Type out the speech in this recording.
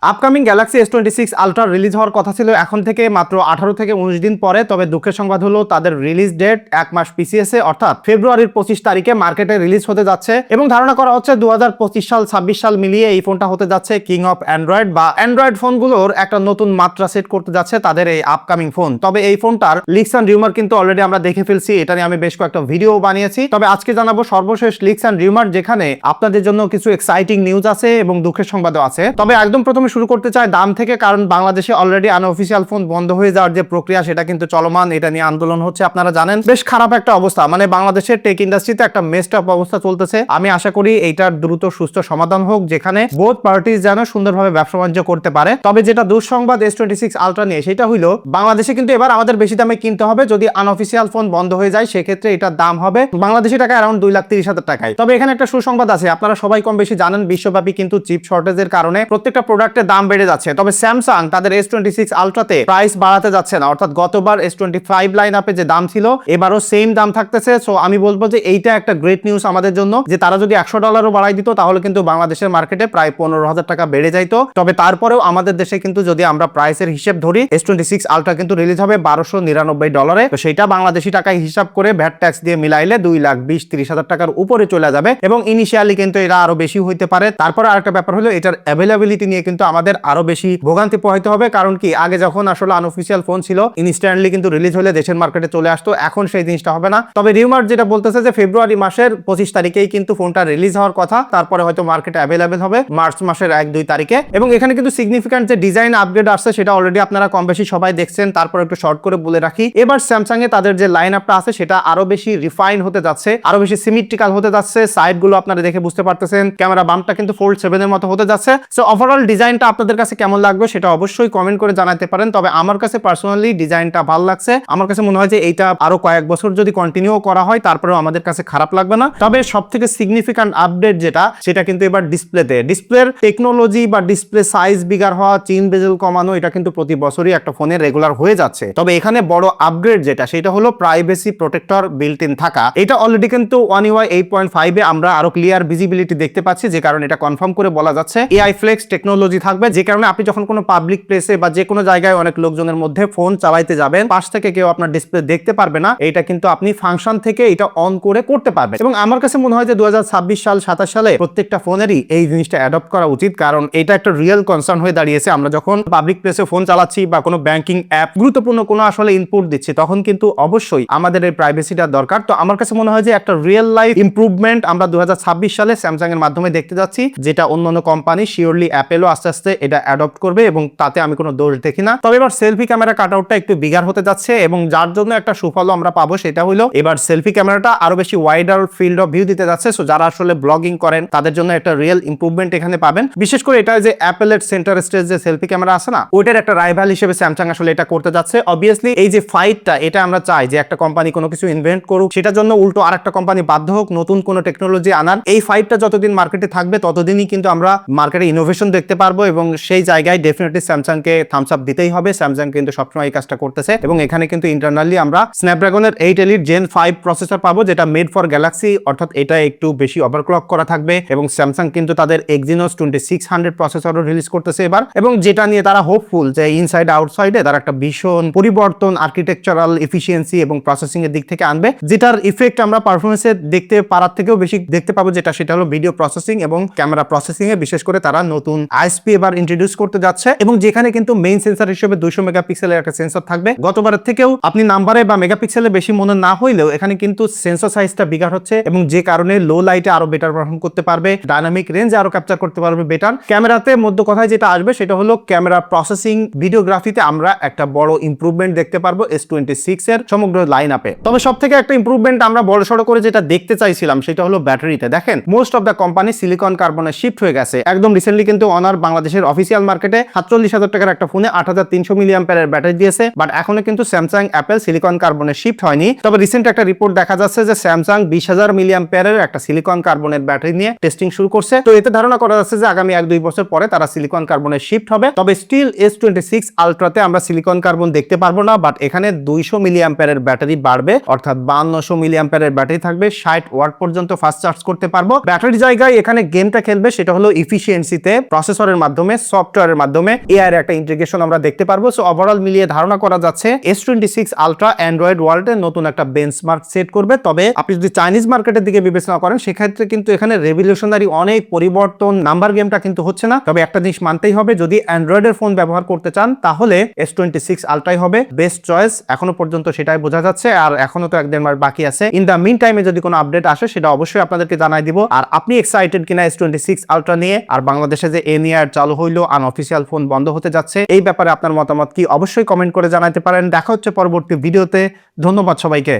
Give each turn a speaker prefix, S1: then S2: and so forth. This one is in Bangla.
S1: Upcoming Galaxy S26 ultra release হওয়ার কথা ছিল এখন থেকে মাত্র 18 থেকে 19 দিন পরে। তবে দুঃখের সংবাদ হলো তাদের রিলিজ ডেট এক মাস পিছিয়েছে, অর্থাৎ ফেব্রুয়ারির 25 তারিখে মার্কেটে রিলিজ হতে যাচ্ছে এবং ধারণা করা হচ্ছে 2025 সাল 26 সাল মিলিয়ে এই ফোনটা হতে যাচ্ছে কিং অফ অ্যান্ড্রয়েড বা অ্যান্ড্রয়েড ফোনগুলোর একটা নতুন মাত্রা সেট করতে যাচ্ছে তাদের এই আপকামিং ফোন। তবে এই ফোনটার লিকস অ্যান্ড রিউমার কিন্তু অলরেডি আমরা দেখে ফেলছি, এটা নিয়ে আমি বেশ কয়েকটা ভিডিও বানিয়েছি। তবে আজকে জানাবো সর্বশেষ লিকস অ্যান্ড রিউমার, যেখানে আপনাদের জন্য কিছু এক্সাইটিং নিউজ আছে এবং দুঃখের সংবাদও আছে। তবে একদম প্রথমে শুরু করতে চাই দাম থেকে, কারণ বাংলাদেশে অলরেডি আনঅফিসিয়াল ফোন বন্ধ হয়ে যাওয়ার যে প্রক্রিয়া সেটা কিন্তু চলমান, এটা নিয়ে আন্দোলন হচ্ছে। আপনারা জানেন বেশ খারাপ একটা অবস্থা, মানে বাংলাদেশের টেক ইন্ডাস্ট্রিতে একটা মেসড আপ অবস্থা চলতেছে। আমি আশা করি এইটার দ্রুত সুস্থ সমাধান হোক, যেখানে বোথ পার্টিজ যেন সুন্দরভাবে ব্যবসা বাণিজ্য করতে পারে। তবে যেটা দুঃসংবাদ S26 আলট্রা নিয়ে, সেটা হইলো বাংলাদেশে কিন্তু এবার আমাদের বেশি দামে কিনতে হবে। যদি আনঅফিসিয়াল ফোন বন্ধ হয়ে যায় সেক্ষেত্রে এটার দাম হবে বাংলাদেশি টাকা অ্যারাউন্ড 2,30,000 টাকায়। তবে এখানে একটা সুসংবাদ আছে, আপনারা সবাই কম বেশি জানেন বিশ্বব্যাপী কিন্তু চিপ শর্টেজের কারণে প্রত্যেকটা প্রোডাক্টের দাম বেড়ে যাচ্ছে। তবে স্যামসাং তাদের S26 আলট্রাতে প্রাইস বাড়াতে যাচ্ছে না, অর্থাৎ গতবার S25 লাইন আপে যে দাম ছিল এবারও সেম দাম থাকতেছে। সো আমি বলবো যে এইটা একটা গ্রেট নিউজ আমাদের জন্য, যে তারা যদি $100 বাড়াই দিত তাহলে কিন্তু বাংলাদেশের মার্কেটে প্রায় 15,000 টাকা বেড়ে যাইতো। তবে তারপরেও আমাদের দেশে কিন্তু যদি আমরা প্রাইসের হিসেব ধরি, S26 আলট্রা কিন্তু রিলিজ হবে $1,299। তো সেটা বাংলাদেশি টাকায় হিসাব করে ভ্যাট ট্যাক্স দিয়ে মিলাইলে 2,20,30,000 টাকার উপরে চলে যাবে এবং ইনিশিয়ালি কিন্তু এরা আরো বেশি হইতে পারে। তারপর আরেকটা ব্যাপার হলো এটার অ্যাভেলেবিলিটি নিয়ে কিন্তু আমাদের আরো বেশি ভোগান্তি পোহাইতে হবে। কারণ কি, আগে যখন আসলে আনঅফিসিয়াল ফোন ছিল ইনস্ট্যান্টলি কিন্তু রিলিজ হলে দেশের মার্কেটে চলে আসতো, এখন সেই জিনিসটা হবে না। তবে রিউমার যেটা বলতেছে যে ফেব্রুয়ারি মাসের 25 তারিখেই কিন্তু ফোনটা রিলিজ হওয়ার কথা, তারপরে হয়তো মার্কেটে অ্যাভেলেবেল হবে মার্চ মাসের 1-2 তারিখে। এবং এখানে কিন্তু সিগনিফিক্যান্ট যে ডিজাইন আপগ্রেড আসছে সেটা অলরেডি আপনারা কম বেশি সবাই দেখছেন। তারপর একটু শর্ট করে বলে রাখি, এবার স্যামসাং এ তাদের যে লাইন আপটা আছে সেটা আরো বেশি রিফাইন হতে যাচ্ছে, আরো বেশি সিমেট্রিক্যাল হতে যাচ্ছে। সাইড গুলো আপনারা দেখে বুঝতে পারতেছেন, ক্যামেরা বাম্পটা কিন্তু Fold 7 এর মতো হতে যাচ্ছে। সো ওভারঅল ডিজাইনটা আপনাদের কাছে কেমন লাগবে সেটা অবশ্যই কমেন্ট করে জানাতে পারেন। তবে আমার কাছে পার্সোনালি ডিজাইনটা ভালো লাগছে। আমার কাছে মনে হয় যে এইটা আরো কয়েক বছর যদি কন্টিনিউ করা হয় তারপরেও আমাদের কাছে খারাপ লাগবে না। তবে সবথেকে সিগনিফিক্যান্ট আপডেট যেটা, সেটা কিন্তু এবার ডিসপ্লেতে, ডিসপ্লের টেকনোলজি বা ডিসপ্লে সাইজ বিগার হওয়া, চিন বেজেল কমানো, এটা কিন্তু প্রতি বছরই একটা ফোনে রেগুলার হয়ে যাচ্ছে। তবে এখানে বড় আপগ্রেড যেটা, সেটা হলো প্রাইভেসি প্রোটেক্টর বিল্ট ইন থাকা। এটা অলরেডি কিন্তু One UI 8.5 এ আমরা আরো ক্লিয়ার ভিজিবিলিটি দেখতে পাচ্ছি, যে কারণে এটা কনফার্ম করে বলা যাচ্ছে AI ফ্লেক্স টেকনোলজি থাকবে, যে কারণে আপনি যখন কোনো পাবলিক প্লেসে বা যে কোনো জায়গায় অনেক লোকজনের মধ্যে ফোন চালাইতে যাবেন, পাশ থেকে কেউ আপনার ডিসপ্লে দেখতে পারবে না। এটা কিন্তু আপনি ফাংশন থেকে এটা অন করে করতে পারবেন। এবং আমার কাছে মনে হয় যে 2026 সাল 27 সালে প্রত্যেকটা ফোনেরই এই জিনিসটা অ্যাডপ্ট করা উচিত, কারণ এটা একটা রিয়েল কনসার্ন হয়ে দাঁড়িয়েছে। আমরা যখন পাবলিক প্লেসে ফোন চালাচ্ছি বা কোনো ব্যাংকিং অ্যাপ, গুরুত্বপূর্ণ কোনো আসলে ইনপুট দিচ্ছি, তখন কিন্তু অবশ্যই আমাদের এই প্রাইভেসিটা দরকার। তো আমার কাছে মনে হয় যে একটা রিয়েল লাইফ ইমপ্রুভমেন্ট আমরা 2026 সালে স্যামসাং এর মাধ্যমে দেখতে যাচ্ছি, যেটা অন্যান্য কোম্পানি শিওরলি অ্যাপেলও আস্তে আস্তে এটা অ্যাডপ্ট করবে এবং তাতে আমি কোনো দোষ দেখি না। তবে এবার সেলফি ক্যামেরা কাটআউটটা একটু বিগার হতে যাচ্ছে এবং যার জন্য একটা সুফল আমরা পাবো সেটা হলো এবার সেলফি ক্যামেরাটা আরো বেশি ওয়াইডার ফিল্ড অফ ভিউ দিতে যাচ্ছে। সো যারা আসলে ব্লগিং করেন তাদের জন্য একটা রিয়েল ইমপ্রুভমেন্ট এখানে পাবেন। বিশেষ করে এটা যে অ্যাপেলের সেন্টার স্টেজ যে সেলফি ক্যামেরা আছে না, ওইটার একটা রাইভাল হিসেবে স্যামসাং আসলে এটা করতে যাচ্ছে। অবভিয়াসলি এই যে ফাইটটা, এটা আমরা চাই যে একটা কোম্পানি কোনো কিছু ইনভেন্ট করুক, সেটার জন্য উল্টো আরেকটা কোম্পানি বাধ্য হোক নতুন কোনো টেকনোলজি আনার। এই ফাইটটা যতদিন মার্কেটে থাকবে ততদিনই কিন্তু আমরা মার্কেটে ইনোভেশন দেখতে পারবো এবং সেই জায়গায় ডেফিনেটলি স্যামসাংকে থামস আপ দিতেই হবে। স্যামসাং কিন্তু সবসময় এই কাজটা করতেছে এবং এখানে কিন্তু ইন্টারনালি আমরা স্ন্যাপড্রাগনের 8 Elite Gen 5 প্রসেসর পাবো, যেটা মেড ফর গ্যালাক্সি, অর্থাৎ এটা একটু বেশি ওভারক্লক করা থাকবে। এবং স্যামসাং কিন্তু তাদের Exynos 2600 প্রসেসরও রিলিজ করতেছে এবার, এবং যেটা নিয়ে তারা হোপফুল যে ইনসাইড আউটসাইডে তারা একটা ভীষণ পরিবর্তন আর্কিটেকচারাল এফিসিয়েন্সি এবং প্রসেসিং এর দিক থেকে আনবে, যেটার ইফেক্ট আমরা পারফরমেন্সে দেখতে পারার থেকেও বেশি দেখতে পাবো। সেটা হলো ভিডিও প্রসেসিং এবং ক্যামেরা প্রসেসিং এ বিশেষ করে তারা নতুন আইএসপি এবার ইন্ট্রোডিউস করতে যাচ্ছে এবং যেখানে কিন্তু মেইন সেন্সর হিসেবে 200 মেগাপিক্সেলের একটা সেন্সর থাকবে। গতবারের থেকেও আপনি নাম্বারে বা মেগাপিক্সেলে বেশি মনে না হইলেও এখানে কিন্তু সেন্সর সাইজটা বিগার হচ্ছে এবং যে কারণে লো লাইটে আরো বেটার পারফর্ম করতে পারবে, ডাইনামিক রেঞ্জ আরো ক্যাপচার করতে পারবে বেটার। ক্যামেরাতে মধ্য কথায় যেটা আসবে সেটা হলো ক্যামেরা প্রসেসিং, ভিডিওগ্রাফিতে আমরা একটা বড় ইমপ্রুভমেন্ট দেখতে পারবো S26 এর সমগ্র লাইন আপে। তবে সব থেকে একটা ইমপ্রুভমেন্ট আমরা বড় সড়ো করে যেটা দেখতে চাইছিলাম সেটা হলো ব্যাটারিতে। দেখেন most of the company silicon কার্বনে শিফট হয়ে গেছে। একদম রিসেন্টলি কিন্তু অনার বাংলাদেশের অফিসিয়াল মার্কেটে 47,000 টাকার একটা ফোনে 8300 মিলিঅ্যাম্পিয়ারের ব্যাটারি দিয়েছে, বাট এখনো কিন্তু স্যামসাং অ্যাপেল সিলিকন কার্বনে শিফট হয়নি। তবে রিসেন্ট একটা রিপোর্ট দেখা যাচ্ছে যে স্যামসাং 20,000 মিলিঅ্যাম্পিয়ারের একটা সিলিকন কার্বনের ব্যাটারি নিয়ে টেস্টিং শুরু করছে। তো এতে ধারণা করা যাচ্ছে যে আগামী 1-2 বছর পরে তারা সিলিকন কার্বনে শিফট হবে। তবে স্টিল S26 আলট্রাতে আমরা সিলিকন কার্বন দেখতে পারবো না, বাট এখানে 200 মিলিঅ্যাম্পিয়ারের ব্যাটারি বাড়বে, অর্থাৎ 5200 মিলিঅ্যাম্পিয়ারের ব্যাটারি থাকবে, 60 ওয়াট পর্যন্ত ফাস্ট চার্জ করতে পারবো। ব্যাটারি জায়গায় এখানে গেমটা খেলবে সেটা হলো ইফিসিয়েন্সিতে, প্রসেসরের মাধ্যমে, সফটওয়্যারের মাধ্যমে এআই এর একটা ইন্টিগ্রেশন আমরা দেখতে পারবো। সো ওভারঅল মিলিয়ে ধারণা করা যাচ্ছে S26 আলট্রা অ্যান্ড্রয়েড ওয়ার্ল্ডে নতুন একটা বেঞ্চমার্ক সেট করবে। তবে আপনি যদি চাইনিজ মার্কেটের দিকে বিবেচনা করেন সেক্ষেত্রে কিন্তু এখানে রেভলিউশনারি অনেক পরিবর্তন, নাম্বার গেমটা কিন্তু হচ্ছে না। তবে একটা জিনিস মানতেই হবে, যদি অ্যান্ড্রয়েডের ফোন ব্যবহার করতে চান তাহলে S26 আলট্রাই হবে বেস্ট চয়েস, এখনো পর্যন্ত সেটাই বোঝা যাচ্ছে। আর এখনো তো 1-1.5 মাস বাকি আছে। ইন দ্য মিন টাইমে যদি কোনো আপডেট আসে সেটা অবশ্যই আপনাদেরকে জানাই দিব। আর আপনি এক্সাইটেড কিনা S26 আলট্রা নিয়ে, আর বাংলাদেশে যে এনিআর চালু হইলো, আনঅফিসিয়াল ফোন বন্ধ হতে যাচ্ছে, এই ব্যাপারে আপনার মতামত কি অবশ্যই কমেন্ট করে জানাতে পারেন। দেখা হচ্ছে পরবর্তী ভিডিওতে। ধন্যবাদ সবাইকে।